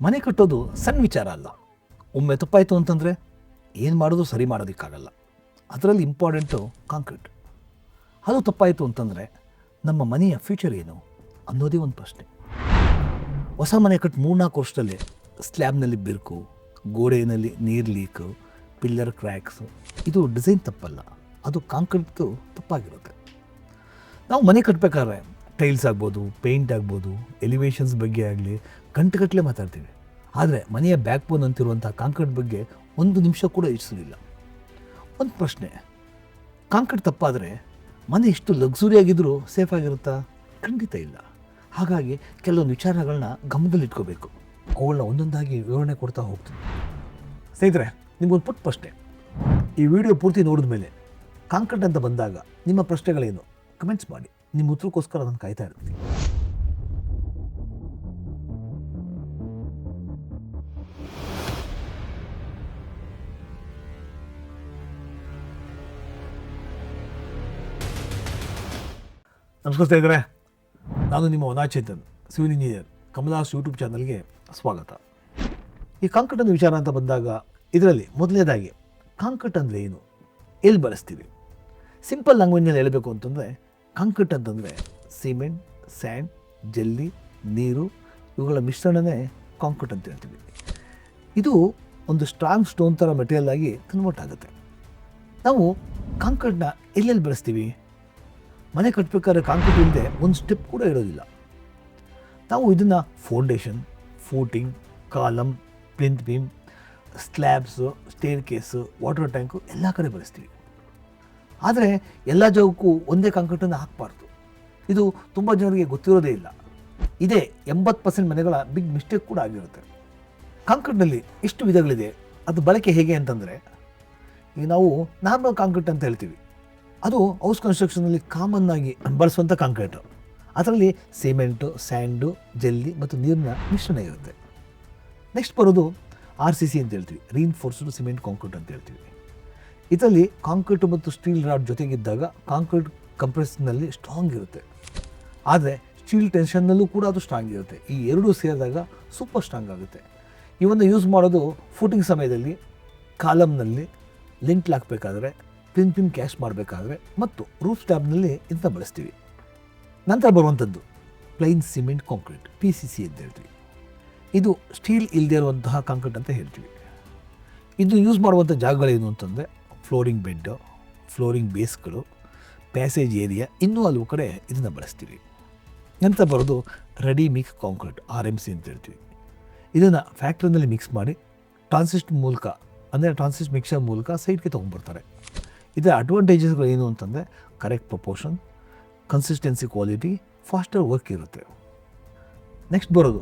ಮನೆ ಕಟ್ಟೋದು ಸಣ್ಣ ವಿಚಾರ ಅಲ್ಲ. ಒಮ್ಮೆ ತಪ್ಪಾಯಿತು ಅಂತಂದರೆ ಏನು ಮಾಡೋದು ಸರಿ ಮಾಡೋದಕ್ಕಾಗಲ್ಲ. ಅದರಲ್ಲಿ ಇಂಪಾರ್ಟೆಂಟು ಕಾಂಕ್ರೀಟ್. ಅದು ತಪ್ಪಾಯಿತು ಅಂತಂದರೆ ನಮ್ಮ ಮನೆಯ ಫ್ಯೂಚರ್ ಏನು ಅನ್ನೋದೇ ಒಂದು ಪ್ರಶ್ನೆ. ಹೊಸ ಮನೆ ಕಟ್ಟಿ 3-4 ವರ್ಷದಲ್ಲೇ ಸ್ಲ್ಯಾಬ್ನಲ್ಲಿ ಬಿರುಕು, ಗೋಡೆಯಲ್ಲಿ ನೀರು ಲೀಕು, ಪಿಲ್ಲರ್ ಕ್ರ್ಯಾಕ್ಸು. ಇದು ಡಿಸೈನ್ ತಪ್ಪಲ್ಲ, ಅದು ಕಾಂಕ್ರೀಟ್ದು ತಪ್ಪಾಗಿರುತ್ತೆ. ನಾವು ಮನೆ ಕಟ್ಟಬೇಕಾದ್ರೆ ಟೈಲ್ಸ್ ಆಗ್ಬೋದು, ಪೇಂಟ್ ಆಗ್ಬೋದು, ಎಲಿವೇಷನ್ಸ್ ಬಗ್ಗೆ ಆಗಲಿ ಗಂಟೆಗಟ್ಟಲೆ ಮಾತಾಡ್ತೀವಿ. ಆದರೆ ಮನೆಯ ಬ್ಯಾಕ್ ಬೋನ್ ಅಂತಿರುವಂಥ ಕಾಂಕ್ರೀಟ್ ಬಗ್ಗೆ ಒಂದು ನಿಮಿಷ ಕೂಡ ಯೋಚಿಸೋದಿಲ್ಲ. ಒಂದು ಪ್ರಶ್ನೆ, ಕಾಂಕ್ರೀಟ್ ತಪ್ಪಾದರೆ ಮನೆ ಎಷ್ಟು ಲಕ್ಸುರಿಯಾಗಿದ್ದರೂ ಸೇಫ್ ಆಗಿರುತ್ತಾ? ಖಂಡಿತ ಇಲ್ಲ. ಹಾಗಾಗಿ ಕೆಲವೊಂದು ವಿಚಾರಗಳನ್ನ ಗಮನದಲ್ಲಿಟ್ಕೋಬೇಕು. ಅವುಗಳನ್ನ ಒಂದೊಂದಾಗಿ ವಿವರಣೆ ಕೊಡ್ತಾ ಹೋಗ್ತೀನಿ. ಸ್ನೇಹಿತರೆ, ನಿಮಗೊಂದು ಪುಟ್ಟ ಪ್ರಶ್ನೆ. ಈ ವಿಡಿಯೋ ಪೂರ್ತಿ ನೋಡಿದ ಮೇಲೆ ಕಾಂಕ್ರೀಟ್ ಅಂತ ಬಂದಾಗ ನಿಮ್ಮ ಪ್ರಶ್ನೆಗಳೇನು ಕಮೆಂಟ್ಸ್ ಮಾಡಿ. ನಿಮ್ಮ ಉತ್ತರಕ್ಕೋಸ್ಕರ ನಾನು ಕಾಯ್ತಾ ಇರ್ತೀನಿ. ನಮಸ್ಕಾರ ಸ್ನೇಹಿತರೆ, ನಾನು ನಿಮ್ಮ ವನಾಚೇತನ್, ಸಿವಿಲ್ ಇಂಜಿನಿಯರ್. ಕಮಲಾಸ್ ಯೂಟ್ಯೂಬ್ ಚಾನಲ್ಗೆ ಸ್ವಾಗತ. ಈ ಕಾಂಕ್ರೀಟ್ ಅನ್ನೋ ವಿಚಾರ ಅಂತ ಬಂದಾಗ ಇದರಲ್ಲಿ ಮೊದಲನೇದಾಗಿ ಕಾಂಕ್ರೀಟ್ ಅಂದರೆ ಏನು, ಎಲ್ಲಿ ಬಳಸ್ತೀವಿ? ಸಿಂಪಲ್ ಲ್ಯಾಂಗ್ವೇಜ್ನಲ್ಲಿ ಹೇಳಬೇಕು ಅಂತಂದರೆ ಕಾಂಕ್ರೀಟ್ ಅಂತಂದರೆ ಸಿಮೆಂಟ್, ಸ್ಯಾಂಡ್, ಜಲ್ಲಿ, ನೀರು ಇವುಗಳ ಮಿಶ್ರಣನೇ ಕಾಂಕ್ರೀಟ್ ಅಂತ ಹೇಳ್ತೀವಿ. ಇದು ಒಂದು ಸ್ಟ್ರಾಂಗ್ ಸ್ಟೋನ್ ಥರ ಮೆಟೀರಿಯಲ್ ಆಗಿ ಕನ್ವರ್ಟ್ ಆಗುತ್ತೆ. ನಾವು ಕಾಂಕ್ರೀಟ್ನ ಎಲ್ಲೆಲ್ಲಿ ಬಳಸ್ತೀವಿ? ಮನೆ ಕಟ್ಟಬೇಕಾದ್ರೆ ಕಾಂಕ್ರೀಟ್ ಇಲ್ಲದೆ ಒಂದು ಸ್ಟೆಪ್ ಕೂಡ ಇರೋದಿಲ್ಲ. ನಾವು ಇದನ್ನು foundation, footing, column, plinth beam, slabs, staircase, water tank ಎಲ್ಲ ಕಡೆ ಬಳಸ್ತೀವಿ. ಆದರೆ ಎಲ್ಲ ಜಾಗಕ್ಕೂ ಒಂದೇ ಕಾಂಕ್ರೀಟನ್ನು ಹಾಕಬಾರ್ದು. ಇದು ತುಂಬ ಜನರಿಗೆ ಗೊತ್ತಿರೋದೇ ಇಲ್ಲ. ಇದೇ 80% ಮನೆಗಳ ಬಿಗ್ ಮಿಸ್ಟೇಕ್ ಕೂಡ ಆಗಿರುತ್ತೆ. ಕಾಂಕ್ರೀಟ್ನಲ್ಲಿ ಎಷ್ಟು ವಿಧಗಳಿದೆ, ಅದು ಬಳಕೆ ಹೇಗೆ ಅಂತಂದರೆ, ಈಗ ನಾವು ನಾರ್ಮಲ್ ಕಾಂಕ್ರೀಟ್ ಅಂತ ಹೇಳ್ತೀವಿ. ಅದು ಹೌಸ್ ಕನ್ಸ್ಟ್ರಕ್ಷನಲ್ಲಿ ಕಾಮನ್ ಆಗಿ ಬಳಸುವಂಥ ಕಾಂಕ್ರೀಟು. ಅದರಲ್ಲಿ ಸಿಮೆಂಟು, ಸ್ಯಾಂಡು, ಜಲ್ಲಿ ಮತ್ತು ನೀರಿನ ಮಿಶ್ರಣ ಇರುತ್ತೆ. ನೆಕ್ಸ್ಟ್ ಬರೋದು RCC ಅಂತ ಹೇಳ್ತೀವಿ, ರೀಇನ್ಫೋರ್ಸ್ಡ್ ಸಿಮೆಂಟ್ ಕಾಂಕ್ರೀಟ್ ಅಂತ ಹೇಳ್ತೀವಿ. ಇದರಲ್ಲಿ ಕಾಂಕ್ರೀಟ್ ಮತ್ತು ಸ್ಟೀಲ್ ರಾಡ್ ಜೊತೆಗಿದ್ದಾಗ ಕಾಂಕ್ರೀಟ್ ಕಂಪ್ರೆಸ್ನಲ್ಲಿ ಸ್ಟ್ರಾಂಗ್ ಇರುತ್ತೆ. ಆದರೆ ಸ್ಟೀಲ್ ಟೆನ್ಷನ್ನಲ್ಲೂ ಕೂಡ ಅದು ಸ್ಟ್ರಾಂಗ್ ಇರುತ್ತೆ. ಈ ಎರಡೂ ಸೇರಿದಾಗ ಸೂಪರ್ ಸ್ಟ್ರಾಂಗ್ ಆಗುತ್ತೆ. ಇವನ್ನು ಯೂಸ್ ಮಾಡೋದು ಫೂಟಿಂಗ್ ಸಮಯದಲ್ಲಿ, ಕಾಲಮ್ನಲ್ಲಿ ಲಿಂಟ್ ಹಾಕಬೇಕಾದ್ರೆ, ಪ್ಲಿಂತ್ ಬೀಮ್ ಕ್ಯಾಶ್ ಮಾಡಬೇಕಾದ್ರೆ ಮತ್ತು ರೂಫ್ ಸ್ಲ್ಯಾಬ್ನಲ್ಲಿ ಇದನ್ನ ಬಳಸ್ತೀವಿ. ನಂತರ ಬರುವಂಥದ್ದು ಪ್ಲೈನ್ ಸಿಮೆಂಟ್ ಕಾಂಕ್ರೀಟ್, PCC ಅಂತ ಹೇಳ್ತೀವಿ. ಇದು ಸ್ಟೀಲ್ ಇಲ್ಲದೆ ಇರುವಂತಹ ಕಾಂಕ್ರೀಟ್ ಅಂತ ಹೇಳ್ತೀವಿ. ಇದು ಯೂಸ್ ಮಾಡುವಂಥ ಜಾಗಗಳೇನು ಅಂತಂದರೆ ಫ್ಲೋರಿಂಗ್ ಬೆಡ್, ಫ್ಲೋರಿಂಗ್ ಬೇಸ್ಗಳು, ಪ್ಯಾಸೇಜ್ ಏರಿಯಾ, ಇನ್ನೂ ಹಲವು ಕಡೆ ಇದನ್ನು ಬಳಸ್ತೀವಿ. ನಂತರ ಬರೋದು ರೆಡಿ ಮಿಕ್ಸ್ ಕಾಂಕ್ರೀಟ್, RMC ಅಂತ ಹೇಳ್ತೀವಿ. ಇದನ್ನು ಫ್ಯಾಕ್ಟ್ರಿನಲ್ಲಿ ಮಿಕ್ಸ್ ಮಾಡಿ ಟ್ರಾನ್ಸಿಸ್ಟ್ ಮೂಲಕ, ಅಂದರೆ ಟ್ರಾನ್ಸಿಸ್ಟ್ ಮಿಕ್ಸರ್ ಮೂಲಕ ಸೈಡ್ಗೆ ತೊಗೊಂಡ್ಬರ್ತಾರೆ. ಇದರ ಅಡ್ವಾಂಟೇಜಸ್ಗಳು ಏನು ಅಂತಂದರೆ correct proportion, consistency, quality, faster work ಇರುತ್ತೆ. ನೆಕ್ಸ್ಟ್ ಬರೋದು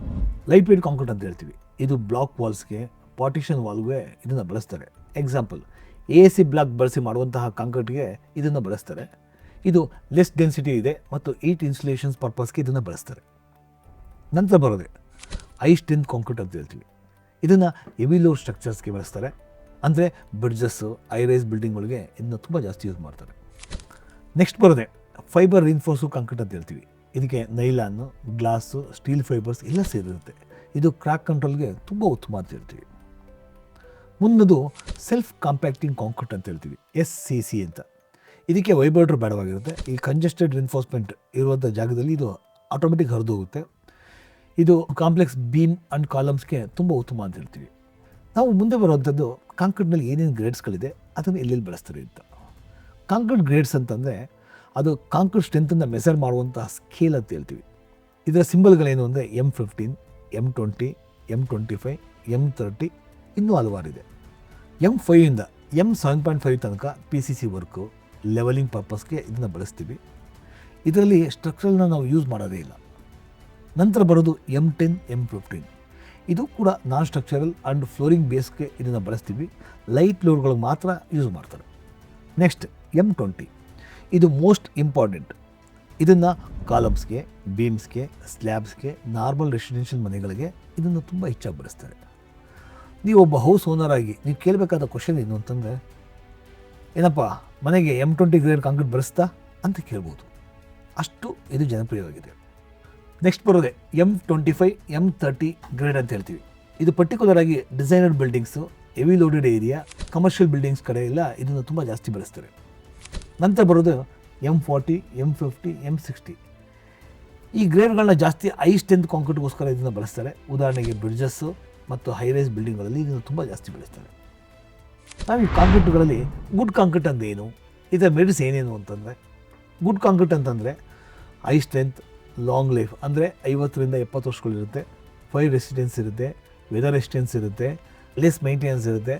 ಲೈಟ್ ವೇಟ್ ಕಾಂಕ್ರೀಟ್ ಅಂತ ಹೇಳ್ತೀವಿ. ಇದು ಬ್ಲಾಕ್ ವಾಲ್ಸ್ಗೆ, ಪಾರ್ಟಿಷನ್ ವಾಲ್ಗೆ ಇದನ್ನು ಬಳಸ್ತಾರೆ. ಎಕ್ಸಾಂಪಲ್, AC ಬ್ಲಾಕ್ ಬಳಸಿ ಮಾಡುವಂತಹ ಕಾಂಕ್ರೀಟ್ಗೆ ಇದನ್ನು ಬಳಸ್ತಾರೆ. ಇದು ಲೆಸ್ ಡೆನ್ಸಿಟಿ ಇದೆ ಮತ್ತು ಈಟ್ ಇನ್ಸುಲೇಷನ್ಸ್ ಪರ್ಪಸ್ಗೆ ಇದನ್ನು ಬಳಸ್ತಾರೆ. ನಂತರ ಬರೋದೆ ಹೈ ಸ್ಟ್ರೆಂತ್ ಕಾಂಕ್ರೀಟ್ ಅಂತ ಹೇಳ್ತೀವಿ. ಇದನ್ನು ಹೆವಿ ಲೋಡ್ ಸ್ಟ್ರಕ್ಚರ್ಸ್ಗೆ ಬಳಸ್ತಾರೆ. ಅಂದರೆ ಬ್ರಿಡ್ಜಸ್ಸು, ಹೈ-ರೈಸ್ ಬಿಲ್ಡಿಂಗ್ಗಳಿಗೆ ಇದನ್ನು ತುಂಬ ಜಾಸ್ತಿ ಯೂಸ್ ಮಾಡ್ತಾರೆ. ನೆಕ್ಸ್ಟ್ ಬರೋದೆ ಫೈಬರ್ ರೀಇನ್ಫೋರ್ಸ್ಡ್ ಕಾಂಕ್ರೀಟ್ ಅಂತ ಹೇಳ್ತೀವಿ. ಇದಕ್ಕೆ ನೈಲಾನು, ಗ್ಲಾಸು, ಸ್ಟೀಲ್ ಫೈಬರ್ಸ್ ಎಲ್ಲ ಸೇರಿರುತ್ತೆ. ಇದು ಕ್ರ್ಯಾಕ್ ಕಂಟ್ರೋಲ್ಗೆ ತುಂಬ ಉತ್ತಮ ಅಂತ ಹೇಳ್ತೀವಿ. ಮುಂದದು ಸೆಲ್ಫ್ ಕಾಂಪ್ಯಾಕ್ಟಿಂಗ್ ಕಾಂಕ್ರೀಟ್ ಅಂತ ಹೇಳ್ತೀವಿ, SCC ಅಂತ. ಇದಕ್ಕೆ ವೈಬ್ರೇಟರ್ ಬೇಡವಾಗಿರುತ್ತೆ. ಈ ಕಂಜೆಸ್ಟೆಡ್ ರಿನ್ಫೋರ್ಸ್ಮೆಂಟ್ ಇರುವಂಥ ಜಾಗದಲ್ಲಿ ಇದು ಆಟೋಮೆಟಿಕ್ ಹರಿದೋಗುತ್ತೆ. ಇದು ಕಾಂಪ್ಲೆಕ್ಸ್ ಬೀಮ್ ಆ್ಯಂಡ್ ಕಾಲಮ್ಸ್ಗೆ ತುಂಬ ಉತ್ತಮ ಅಂತ ಹೇಳ್ತೀವಿ. ನಾವು ಮುಂದೆ ಬರುವಂಥದ್ದು ಕಾಂಕ್ರೀಟ್ನಲ್ಲಿ ಏನೇನು ಗ್ರೇಡ್ಸ್ಗಳಿದೆ, ಅದನ್ನು ಎಲ್ಲೆಲ್ಲಿ ಬಳಸ್ತಾರೆ ಅಂತ. ಕಾಂಕ್ರೀಟ್ ಗ್ರೇಡ್ಸ್ ಅಂತಂದರೆ ಅದು ಕಾಂಕ್ರೀಟ್ ಸ್ಟ್ರೆಂತನ್ನು ಮೆಸರ್ ಮಾಡುವಂತಹ ಸ್ಕೇಲ್ ಅಂತ ಹೇಳ್ತೀವಿ. ಇದರ ಸಿಂಬಲ್ಗಳೇನು ಅಂದರೆ M15, M20, M25, M30, ಇನ್ನೂ ಹಲವಾರಿದೆ. M5ಇಂದ M7.5 ತನಕ PCC ವರ್ಕು, ಲೆವೆಲಿಂಗ್ ಪರ್ಪಸ್ಗೆ ಇದನ್ನು ಬಳಸ್ತೀವಿ. ಇದರಲ್ಲಿ ಸ್ಟ್ರಕ್ಚರ್ನ ನಾವು ಯೂಸ್ ಮಾಡೋದೇ ಇಲ್ಲ. ನಂತರ ಬರೋದು M10, M15. ಇದು ಕೂಡ ನಾನ್ ಸ್ಟ್ರಕ್ಚರಲ್ ಆ್ಯಂಡ್ ಫ್ಲೋರಿಂಗ್ ಬೇಸ್ಗೆ ಇದನ್ನು ಬಳಸ್ತೀವಿ. ಲೈಟ್ ಲೋಡ್ಗಳಿಗೆ ಮಾತ್ರ ಯೂಸ್ ಮಾಡ್ತಾರೆ. ನೆಕ್ಸ್ಟ್ M20, ಇದು ಮೋಸ್ಟ್ ಇಂಪಾರ್ಟೆಂಟ್. ಇದನ್ನು ಕಾಲಮ್ಸ್ಗೆ, ಬೀಮ್ಸ್ಗೆ, ಸ್ಲ್ಯಾಬ್ಸ್ಗೆ, ನಾರ್ಮಲ್ ರೆಸಿಡೆನ್ಷಿಯಲ್ ಮನೆಗಳಿಗೆ ಇದನ್ನು ತುಂಬ ಹೆಚ್ಚಾಗಿ ಬಳಸ್ತಾರೆ. ನೀವು ಒಬ್ಬ ಹೌಸ್ ಓನರ್ ಆಗಿ ನೀವು ಕೇಳಬೇಕಾದ ಕ್ವಶನ್ ಏನು ಅಂತಂದರೆ, ಏನಪ್ಪ ಮನೆಗೆ M20 ಗ್ರೇಡ್ ಕಾಂಕ್ರೀಟ್ ಬಳಸ್ತಾ ಅಂತ ಕೇಳ್ಬೋದು. ಅಷ್ಟು ಇದು ಜನಪ್ರಿಯವಾಗಿದೆ. ನೆಕ್ಸ್ಟ್ ಬರೋದೆ M25, M30 ಗ್ರೇಡ್ ಅಂತ ಹೇಳ್ತೀವಿ. ಇದು ಪರ್ಟಿಕ್ಯುಲರ್ ಆಗಿ designer buildings, heavy loaded area, commercial buildings ಕಡೆ ಎಲ್ಲ ಇದನ್ನು ತುಂಬ ಜಾಸ್ತಿ ಬಳಸ್ತಾರೆ. ನಂತರ ಬರೋದು M40, M50, M60. ಈ ಗ್ರೇಡ್ಗಳನ್ನ ಜಾಸ್ತಿ ಹೈ ಸ್ಟ್ರೆಂತ್ ಕಾಂಕ್ರೀಟ್ಗೋಸ್ಕರ ಇದನ್ನು ಬಳಸ್ತಾರೆ. ಉದಾಹರಣೆಗೆ ಬ್ರಿಡ್ಜಸ್ಸು ಮತ್ತು ಹೈರೈಸ್ ಬಿಲ್ಡಿಂಗ್ಗಳಲ್ಲಿ ಇದನ್ನು ತುಂಬ ಜಾಸ್ತಿ ಬಳಸ್ತಾರೆ. ನಾವು ಈ ಕಾಂಕ್ರೀಟ್ಗಳಲ್ಲಿ ಗುಡ್ ಕಾಂಕ್ರೀಟ್ ಅಂದರೆ ಏನು, ಇದರ ಮೆರಿಟ್ಸ್ ಏನೇನು ಅಂತಂದರೆ, ಗುಡ್ ಕಾಂಕ್ರೀಟ್ ಅಂತಂದರೆ ಹೈ ಸ್ಟ್ರೆಂತ್, ಲಾಂಗ್ ಲೈಫ್ ಅಂದರೆ 50ರಿಂದ 70 ವರ್ಷಗಳಿರುತ್ತೆ, ಫೈರ್ ರೆಸಿಸ್ಟೆನ್ಸ್ ಇರುತ್ತೆ, ವೆದರ್ ರೆಸಿಸ್ಟೆನ್ಸ್ ಇರುತ್ತೆ, ಲೆಸ್ ಮೈಂಟೆನೆನ್ಸ್ ಇರುತ್ತೆ,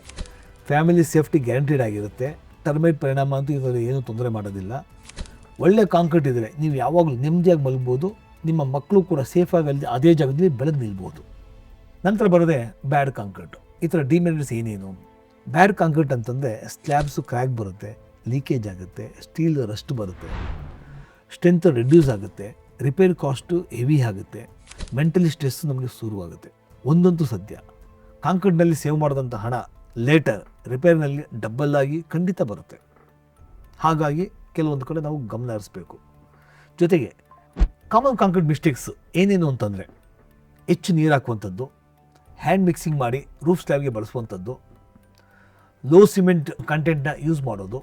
ಫ್ಯಾಮಿಲಿ ಸೇಫ್ಟಿ ಗ್ಯಾರಂಟೀಡ್ ಆಗಿರುತ್ತೆ, ಟರ್ಮೈಟ್ ಪರಿಣಾಮ ಅಂತೂ ಇದರಲ್ಲಿ ಏನೂ ತೊಂದರೆ ಮಾಡೋದಿಲ್ಲ. ಒಳ್ಳೆ ಕಾಂಕ್ರೀಟ್ ಇದ್ದರೆ ನೀವು ಯಾವಾಗಲೂ ನೆಮ್ಮದಿಯಾಗಿ ಮಲಗ್ಬೋದು, ನಿಮ್ಮ ಮಕ್ಕಳು ಕೂಡ ಸೇಫಾಗಿ ಅಲ್ಲಿ ಅದೇ ಜಾಗದಲ್ಲಿ ಬೆಳೆದು ನಿಲ್ಬೋದು. ನಂತರ ಬರೋದೇ ಬ್ಯಾಡ್ ಕಾಂಕ್ರೀಟ್. ಈ ಥರ ಡಿಮೆರಿಟ್ಸ್ ಏನೇನು? ಬ್ಯಾಡ್ ಕಾಂಕ್ರೀಟ್ ಅಂತಂದರೆ ಸ್ಲ್ಯಾಬ್ಸು ಕ್ರ್ಯಾಕ್ ಬರುತ್ತೆ, ಲೀಕೇಜ್ ಆಗುತ್ತೆ, ಸ್ಟೀಲ್ ರಸ್ಟ್ ಬರುತ್ತೆ, ಸ್ಟ್ರೆಂತ್ ರಿಡ್ಯೂಸ್ ಆಗುತ್ತೆ, ರಿಪೇರ್ ಕಾಸ್ಟು ಹೆವಿ ಆಗುತ್ತೆ, ಮೆಂಟಲಿ ಸ್ಟ್ರೆಸ್ ನಮಗೆ ಶುರುವಾಗುತ್ತೆ. ಒಂದಂತೂ ಸದ್ಯ, ಕಾಂಕ್ರೀಟ್ನಲ್ಲಿ ಸೇವ್ ಮಾಡಿದಂಥ ಹಣ ಲೇಟರ್ ರಿಪೇರ್ನಲ್ಲಿ ಡಬ್ಬಲ್ ಆಗಿ ಖಂಡಿತ ಬರುತ್ತೆ. ಹಾಗಾಗಿ ಕೆಲವೊಂದು ಕಡೆ ನಾವು ಗಮನ ಹರಿಸ್ಬೇಕು. ಜೊತೆಗೆ ಕಾಮನ್ ಕಾಂಕ್ರೀಟ್ ಮಿಸ್ಟೇಕ್ಸ್ ಏನೇನು ಅಂತಂದರೆ, ಹೆಚ್ಚು ನೀರು ಹಾಕುವಂಥದ್ದು, ಹ್ಯಾಂಡ್ ಮಿಕ್ಸಿಂಗ್ ಮಾಡಿ ರೂಫ್ ಸ್ಲ್ಯಾಬ್ಗೆ ಬಳಸುವಂಥದ್ದು, ಲೋ ಸಿಮೆಂಟ್ ಕಂಟೆಂಟ್ನ ಯೂಸ್ ಮಾಡೋದು,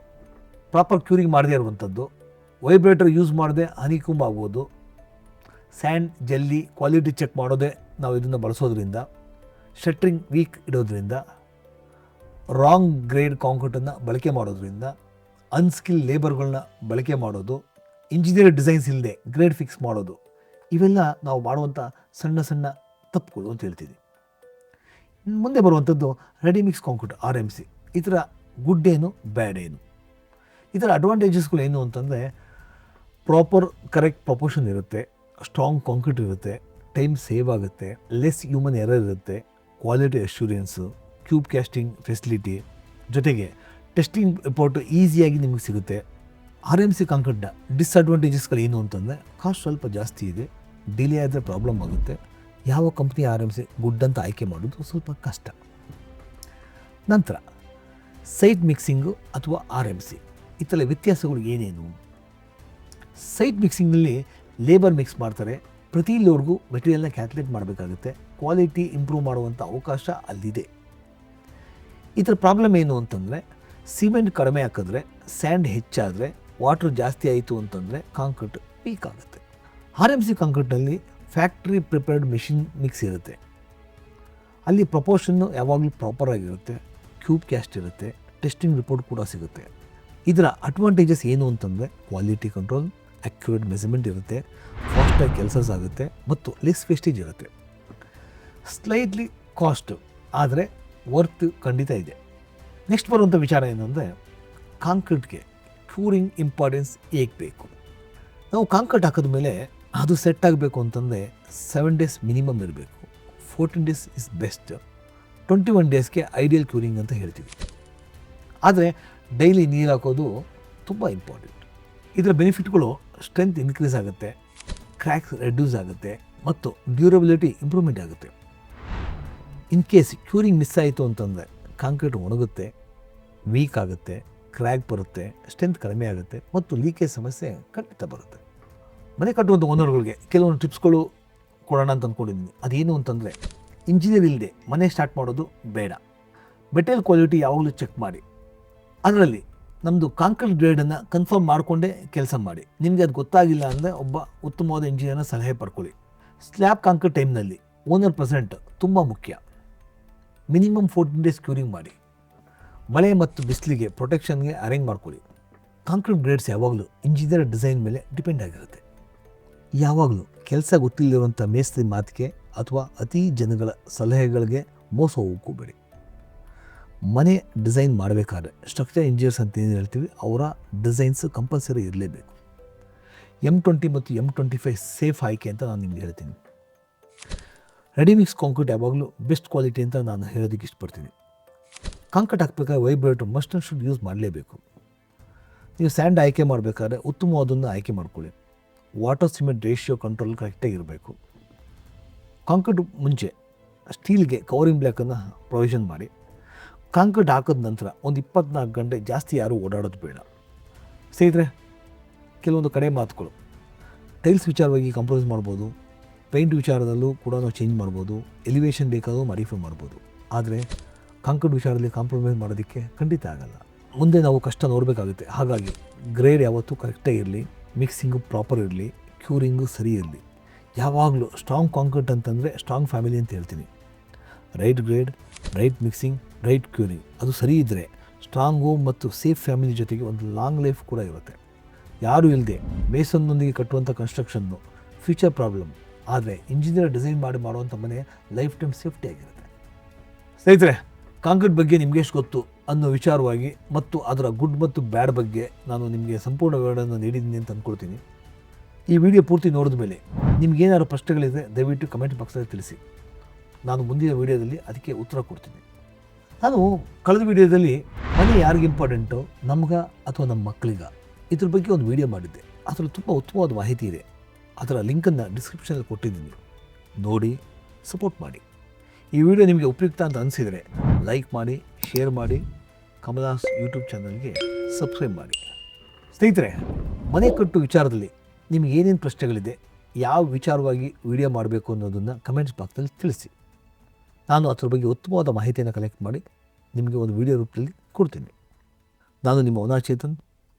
ಪ್ರಾಪರ್ ಕ್ಯೂರಿಂಗ್ ಮಾಡದೇ ಇರುವಂಥದ್ದು, ವೈಬ್ರೇಟರ್ ಯೂಸ್ ಮಾಡದೆ ಹನಿಕೂಂಬ್ ಆಗ್ಬೋದು, ಸ್ಯಾಂಡ್ ಜೆಲ್ಲಿ ಕ್ವಾಲಿಟಿ ಚೆಕ್ ಮಾಡೋದೇ ನಾವು ಇದನ್ನು ಬಳಸೋದ್ರಿಂದ, ಶಟ್ರಿಂಗ್ ವೀಕ್ ಇಡೋದ್ರಿಂದ, ರಾಂಗ್ ಗ್ರೇಡ್ ಕಾಂಕ್ರೀಟನ್ನು ಬಳಕೆ ಮಾಡೋದ್ರಿಂದ, ಅನ್ಸ್ಕಿಲ್ ಲೇಬರ್ಗಳನ್ನ ಬಳಕೆ ಮಾಡೋದು, ಇಂಜಿನಿಯರ್ ಡಿಸೈನ್ಸ್ ಇಲ್ಲದೆ ಗ್ರೇಡ್ ಫಿಕ್ಸ್ ಮಾಡೋದು, ಇವೆಲ್ಲ ನಾವು ಮಾಡುವಂಥ ಸಣ್ಣ ಸಣ್ಣ ತಪ್ಪುಗಳು ಅಂತ ಹೇಳ್ತೀವಿ. ಮುಂದೆ ಬರುವಂಥದ್ದು ರೆಡಿಮಿಕ್ಸ್ ಕಾಂಕ್ರೀಟ್ RMC. ಇದರ ಗುಡ್ ಏನು, ಬ್ಯಾಡ್ ಏನು? ಇದರ ಅಡ್ವಾಂಟೇಜಸ್ಗಳು ಏನು ಅಂತಂದರೆ, ಪ್ರಾಪರ್ ಕರೆಕ್ಟ್ ಪ್ರಪೋರ್ಷನ್ ಇರುತ್ತೆ, ಸ್ಟ್ರಾಂಗ್ ಕಾಂಕ್ರೀಟ್ ಇರುತ್ತೆ, ಟೈಮ್ ಸೇವ್ ಆಗುತ್ತೆ, ಲೆಸ್ ಹ್ಯೂಮನ್ ಎರರ್ ಇರುತ್ತೆ, quality assurance, cube casting facility, ಜೊತೆಗೆ ಟೆಸ್ಟಿಂಗ್ ರಿಪೋರ್ಟು ಈಸಿಯಾಗಿ ನಿಮಗೆ ಸಿಗುತ್ತೆ. RMC ಕಾಂಕ್ರೀಟ್ನ ಡಿಸ್ಅಡ್ವಾಂಟೇಜಸ್ಗಳು ಏನು ಅಂತಂದರೆ, ಕಾಸ್ಟ್ ಸ್ವಲ್ಪ ಜಾಸ್ತಿ ಇದೆ, ಡಿಲೇ ಆದರೆ ಪ್ರಾಬ್ಲಮ್ ಆಗುತ್ತೆ, ಯಾವ ಕಂಪ್ನಿ RMC ಗುಡ್ ಅಂತ ಆಯ್ಕೆ ಮಾಡೋದು ಸ್ವಲ್ಪ ಕಷ್ಟ. ನಂತರ ಸೈಟ್ ಮಿಕ್ಸಿಂಗು ಅಥವಾ RMC, ಈ ಥರ ವ್ಯತ್ಯಾಸಗಳು ಏನೇನು? ಸೈಟ್ ಮಿಕ್ಸಿಂಗ್ನಲ್ಲಿ ಲೇಬರ್ ಮಿಕ್ಸ್ ಮಾಡ್ತಾರೆ, ಪ್ರತಿ ಲೋಡ್ಗೂ ಮೆಟೀರಿಯಲ್ನ ಕ್ಯಾಲ್ಕುಲೇಟ್ ಮಾಡಬೇಕಾಗುತ್ತೆ, ಕ್ವಾಲಿಟಿ ಇಂಪ್ರೂವ್ ಮಾಡುವಂಥ ಅವಕಾಶ ಅಲ್ಲಿದೆ. ಇದರ ಪ್ರಾಬ್ಲಮ್ ಏನು ಅಂತಂದರೆ, ಸಿಮೆಂಟ್ ಕಡಿಮೆ ಹಾಕಿದ್ರೆ, ಸ್ಯಾಂಡ್ ಹೆಚ್ಚಾದರೆ, ವಾಟ್ರ್ ಜಾಸ್ತಿ ಆಯಿತು ಅಂತಂದರೆ ಕಾಂಕ್ರೀಟ್ ವೀಕ್ ಆಗುತ್ತೆ. RMC ಕಾಂಕ್ರೀಟ್ನಲ್ಲಿ ಫ್ಯಾಕ್ಟ್ರಿ ಪ್ರಿಪೇರ್ಡ್ ಮೆಷಿನ್ ಮಿಕ್ಸ್ ಇರುತ್ತೆ, ಅಲ್ಲಿ ಪ್ರಪೋರ್ಷನ್ನು ಯಾವಾಗಲೂ ಪ್ರಾಪರಾಗಿರುತ್ತೆ, ಕ್ಯೂಬ್ ಕ್ಯಾಸ್ಟ್ ಇರುತ್ತೆ, ಟೆಸ್ಟಿಂಗ್ ರಿಪೋರ್ಟ್ ಕೂಡ ಸಿಗುತ್ತೆ. ಇದರ ಅಡ್ವಾಂಟೇಜಸ್ ಏನು ಅಂತಂದರೆ, ಕ್ವಾಲಿಟಿ ಕಂಟ್ರೋಲ್, ಅಕ್ಯುರೇಟ್ ಮೆಜರ್ಮೆಂಟ್ ಇರುತ್ತೆ, ಫಾಸ್ಟಾಗಿ ಕೆಲಸ ಆಗುತ್ತೆ ಮತ್ತು ಲೆಸ್ ವೇಸ್ಟೇಜ್ ಇರುತ್ತೆ. ಸ್ಲೈಟ್ಲಿ ಕಾಸ್ಟ್ ಆದರೆ ವರ್ತ್ ಖಂಡಿತ ಇದೆ. ನೆಕ್ಸ್ಟ್ ಬರುವಂಥ ವಿಚಾರ ಏನಂದರೆ, ಕಾಂಕ್ರೀಟ್ಗೆ ಕ್ಯೂರಿಂಗ್ ಇಂಪಾರ್ಟೆನ್ಸ್ ಹೇಗೆ ಬೇಕು? ನಾವು ಕಾಂಕ್ರೀಟ್ ಹಾಕಿದ ಮೇಲೆ ಅದು ಸೆಟ್ ಆಗಬೇಕು ಅಂತಂದರೆ 7 days ಮಿನಿಮಮ್ ಇರಬೇಕು, 14 days ಇಸ್ ಬೆಸ್ಟ್, 21 daysಗೆ ಐಡಿಯಲ್ ಕ್ಯೂರಿಂಗ್ ಅಂತ ಹೇಳ್ತೀವಿ. ಆದರೆ ಡೈಲಿ ನೀರು ಹಾಕೋದು ತುಂಬ ಇಂಪಾರ್ಟೆಂಟ್. ಇದರ ಬೆನಿಫಿಟ್ಗಳು ಸ್ಟ್ರೆಂತ್ ಇನ್ಕ್ರೀಸ್ ಆಗುತ್ತೆ, ಕ್ರ್ಯಾಕ್ಸ್ ರೆಡ್ಯೂಸ್ ಆಗುತ್ತೆ ಮತ್ತು ಡ್ಯೂರಬಿಲಿಟಿ ಇಂಪ್ರೂವ್ಮೆಂಟ್ ಆಗುತ್ತೆ. ಇನ್ ಕೇಸ್ ಕ್ಯೂರಿಂಗ್ ಮಿಸ್ ಆಯಿತು ಅಂತಂದರೆ ಕಾಂಕ್ರೀಟ್ ಒಣಗುತ್ತೆ, ವೀಕ್ ಆಗುತ್ತೆ, ಕ್ರ್ಯಾಕ್ ಬರುತ್ತೆ, ಸ್ಟ್ರೆಂತ್ ಕಡಿಮೆ ಆಗುತ್ತೆ ಮತ್ತು ಲೀಕೇಜ್ ಸಮಸ್ಯೆ ಖಂಡಿತ ಬರುತ್ತೆ. ಮನೆ ಕಟ್ಟುವಂಥ ಓನರ್ಗಳಿಗೆ ಕೆಲವೊಂದು ಟಿಪ್ಸ್ಗಳು ಕೊಡೋಣ ಅಂತ ಅಂದ್ಕೊಂಡಿದ್ದೀನಿ. ಅದೇನು ಅಂತಂದರೆ, ಇಂಜಿನಿಯರ್ ಇಲ್ಲದೆ ಮನೆ ಸ್ಟಾರ್ಟ್ ಮಾಡೋದು ಬೇಡ. ಮೆಟೀರಿಯಲ್ ಕ್ವಾಲಿಟಿ ಯಾವಾಗಲೂ ಚೆಕ್ ಮಾಡಿ, ಅದರಲ್ಲಿ ನಮ್ಮದು ಕಾಂಕ್ರೀಟ್ ಗ್ರೇಡನ್ನು ಕನ್ಫರ್ಮ್ ಮಾಡಿಕೊಂಡೇ ಕೆಲಸ ಮಾಡಿ. ನಿಮಗೆ ಅದು ಗೊತ್ತಾಗಿಲ್ಲ ಅಂದರೆ ಒಬ್ಬ ಉತ್ತಮವಾದ ಇಂಜಿನಿಯರ್ನ ಸಲಹೆ ಪಡ್ಕೊಳ್ಳಿ. ಸ್ಲ್ಯಾಬ್ ಕಾಂಕ್ರೀಟ್ ಟೈಮ್ನಲ್ಲಿ ಓನರ್ ಪ್ರೆಸೆಂಟ್ ತುಂಬ ಮುಖ್ಯ. ಮಿನಿಮಮ್ 14 days ಕ್ಯೂರಿಂಗ್ ಮಾಡಿ. ಮಳೆ ಮತ್ತು ಬಿಸಿಲಿಗೆ ಪ್ರೊಟೆಕ್ಷನ್ಗೆ ಅರೇಂಜ್ ಮಾಡ್ಕೊಳ್ಳಿ. ಕಾಂಕ್ರೀಟ್ ಗ್ರೇಡ್ಸ್ ಯಾವಾಗಲೂ ಇಂಜಿನಿಯರ್ ಡಿಸೈನ್ ಮೇಲೆ ಡಿಪೆಂಡ್ ಆಗಿರುತ್ತೆ. ಯಾವಾಗಲೂ ಕೆಲಸ ಗೊತ್ತಿಲ್ಲದಿರುವಂಥ ಮೇಸ್ತ್ರಿ ಮಾತಿಗೆ ಅಥವಾ ಅತಿ ಜನಗಳ ಸಲಹೆಗಳಿಗೆ ಮೋಸ ಹೋಗೋಕ್ಕೂ ಬೇಡಿ. ಮನೆ ಡಿಸೈನ್ ಮಾಡಬೇಕಾದ್ರೆ ಸ್ಟ್ರಕ್ಚರ್ ಇಂಜಿನಿಯರ್ಸ್ ಅಂತ ಏನು ಹೇಳ್ತೀವಿ, ಅವರ ಡಿಸೈನ್ಸ್ ಕಂಪಲ್ಸರಿ ಇರಲೇಬೇಕು. M20 ಮತ್ತು M25 ಸೇಫ್ ಆಯ್ಕೆ ಅಂತ ನಾನು ನಿಮಗೆ ಹೇಳ್ತೀನಿ. ರೆಡಿಮಿಕ್ಸ್ ಕಾಂಕ್ರೀಟ್ ಯಾವಾಗಲೂ ಬೆಸ್ಟ್ ಕ್ವಾಲಿಟಿ ಅಂತ ನಾನು ಹೇಳೋದಕ್ಕೆ ಇಷ್ಟಪಡ್ತೀನಿ. ಕಾಂಕ್ರೀಟ್ ಹಾಕಬೇಕಾದ್ರೆ vibrator must and should use ಮಾಡಲೇಬೇಕು. ನೀವು ಸ್ಯಾಂಡ್ ಆಯ್ಕೆ ಮಾಡಬೇಕಾದ್ರೆ ಉತ್ತಮವಾದನ್ನು ಆಯ್ಕೆ ಮಾಡ್ಕೊಳ್ಳಿ. ವಾಟರ್ ಸಿಮೆಂಟ್ ರೇಷಿಯೋ ಕಂಟ್ರೋಲ್ ಕರೆಕ್ಟಾಗಿರಬೇಕು. ಕಾಂಕ್ರೀಟ್ ಮುಂಚೆ ಸ್ಟೀಲ್ಗೆ ಕವರಿಂಗ್ ಬ್ಲ್ಯಾಕನ್ನು ಪ್ರೊವಿಷನ್ ಮಾಡಿ. ಕಾಂಕ್ರೀಟ್ ಹಾಕಿದ ನಂತರ ಒಂದು 24 ಗಂಟೆ ಜಾಸ್ತಿ ಯಾರೂ ಓಡಾಡೋದು ಬೇಡ. ಸ್ನೇಹಿತರೆ, ಕೆಲವೊಂದು ಕಡೆ ಮಾತುಗಳು, ಟೈಲ್ಸ್ ವಿಚಾರವಾಗಿ ಕಾಂಪ್ರಮೈಸ್ ಮಾಡ್ಬೋದು, ಪೇಂಟ್ ವಿಚಾರದಲ್ಲೂ ಕೂಡ ನಾವು ಚೇಂಜ್ ಮಾಡ್ಬೋದು, ಎಲಿವೇಷನ್ ಬೇಕಾದರೂ ಮಾಡಿಫೈ ಮಾಡ್ಬೋದು. ಆದರೆ ಕಾಂಕ್ರೀಟ್ ವಿಚಾರದಲ್ಲಿ ಕಾಂಪ್ರಮೈಸ್ ಮಾಡೋದಕ್ಕೆ ಖಂಡಿತ ಆಗಲ್ಲ. ಮುಂದೆ ನಾವು ಕಷ್ಟ ನೋಡಬೇಕಾಗುತ್ತೆ. ಹಾಗಾಗಿ ಗ್ರೇಡ್ ಯಾವತ್ತೂ ಕರೆಕ್ಟಾಗಿ ಇರಲಿ, ಮಿಕ್ಸಿಂಗು ಪ್ರಾಪರ್ ಇರಲಿ, ಕ್ಯೂರಿಂಗು ಸರಿ ಇರಲಿ. ಯಾವಾಗಲೂ ಸ್ಟ್ರಾಂಗ್ ಕಾಂಕ್ರೀಟ್ ಅಂತಂದರೆ ಸ್ಟ್ರಾಂಗ್ ಫ್ಯಾಮಿಲಿ ಅಂತ ಹೇಳ್ತೀನಿ. Right grade, right mixing, right curing ಅದು ಸರಿ ಇದ್ದರೆ ಸ್ಟ್ರಾಂಗು ಮತ್ತು ಸೇಫ್ ಫ್ಯಾಮಿಲಿ ಜೊತೆಗೆ ಒಂದು ಲಾಂಗ್ ಲೈಫ್ ಕೂಡ ಇರುತ್ತೆ. ಯಾರೂ ಇಲ್ಲದೆ ಮೇಸನ್ನೊಂದಿಗೆ ಕಟ್ಟುವಂಥ ಕನ್ಸ್ಟ್ರಕ್ಷನ್ನು ಫ್ಯೂಚರ್ ಪ್ರಾಬ್ಲಮ್, ಆದರೆ ಇಂಜಿನಿಯರ್ ಡಿಸೈನ್ ಮಾಡುವಂಥ ಮನೆ ಲೈಫ್ ಟೈಮ್ ಸೇಫ್ಟಿ ಆಗಿರುತ್ತೆ. ಸ್ನೇಹಿತರೆ, ಕಾಂಕ್ರೀಟ್ ಬಗ್ಗೆ ನಿಮಗೆ ಎಷ್ಟು ಗೊತ್ತು ಅನ್ನೋ ವಿಚಾರವಾಗಿ ಮತ್ತು ಅದರ ಗುಡ್ ಮತ್ತು ಬ್ಯಾಡ್ ಬಗ್ಗೆ ನಾನು ನಿಮಗೆ ಸಂಪೂರ್ಣ ವಿವರಣೆಯನ್ನು ನೀಡಿದ್ದೀನಿ ಅಂತ ಅಂದ್ಕೊಳ್ತೀನಿ. ಈ ವಿಡಿಯೋ ಪೂರ್ತಿ ನೋಡಿದ ಮೇಲೆ ನಿಮಗೇನಾದ್ರು ಪ್ರಶ್ನೆಗಳಿದೆ ದಯವಿಟ್ಟು ಕಮೆಂಟ್ ಬಾಕ್ಸಲ್ಲಿ ತಿಳಿಸಿ. ನಾನು ಮುಂದಿನ ವಿಡಿಯೋದಲ್ಲಿ ಅದಕ್ಕೆ ಉತ್ತರ ಕೊಡ್ತೀನಿ. ನಾನು ಕಳೆದ ವಿಡಿಯೋದಲ್ಲಿ ಮನೆ ಯಾರಿಗೆ ಇಂಪಾರ್ಟೆಂಟು, ನಮ್ಗೆ ಅಥವಾ ನಮ್ಮ ಮಕ್ಕಳಿಗ, ಇದ್ರ ಬಗ್ಗೆ ಒಂದು ವಿಡಿಯೋ ಮಾಡಿದ್ದೆ. ಅದರಲ್ಲಿ ತುಂಬ ಉತ್ತಮವಾದ ಮಾಹಿತಿ ಇದೆ. ಅದರ ಲಿಂಕನ್ನು ಡಿಸ್ಕ್ರಿಪ್ಷನಲ್ಲಿ ಕೊಟ್ಟಿದ್ದೀನಿ, ನೋಡಿ ಸಪೋರ್ಟ್ ಮಾಡಿ. ಈ ವಿಡಿಯೋ ನಿಮಗೆ ಉಪಯುಕ್ತ ಅಂತ ಅನಿಸಿದರೆ ಲೈಕ್ ಮಾಡಿ, ಶೇರ್ ಮಾಡಿ, ಕಮಲಾಸ್ ಯೂಟ್ಯೂಬ್ ಚಾನಲ್ಗೆ ಸಬ್ಸ್ಕ್ರೈಬ್ ಮಾಡಿ. ಸ್ನೇಹಿತರೆ, ಮನೆ ಕಟ್ಟು ವಿಚಾರದಲ್ಲಿ ನಿಮಗೆ ಏನೇನು ಪ್ರಶ್ನೆಗಳಿದೆ, ಯಾವ ವಿಚಾರವಾಗಿ ವಿಡಿಯೋ ಮಾಡಬೇಕು ಅನ್ನೋದನ್ನು ಕಮೆಂಟ್ಸ್ ಬಾಕ್ಸಲ್ಲಿ ತಿಳಿಸಿ. ನಾನು ಅದರ ಬಗ್ಗೆ ಉತ್ತಮವಾದ ಮಾಹಿತಿಯನ್ನು ಕಲೆಕ್ಟ್ ಮಾಡಿ ನಿಮಗೆ ಒಂದು ವಿಡಿಯೋ ರೂಪದಲ್ಲಿ ಕೊಡ್ತೀನಿ. ನಾನು ನಿಮ್ಮ ವನಾಚೇತನ್.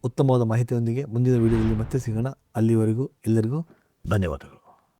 ಉತ್ತಮವಾದ ಮಾಹಿತಿಯೊಂದಿಗೆ ಮುಂದಿನ ವಿಡಿಯೋದಲ್ಲಿ ಮತ್ತೆ ಸಿಗೋಣ. ಅಲ್ಲಿವರೆಗೂ ಎಲ್ಲರಿಗೂ ಧನ್ಯವಾದಗಳು.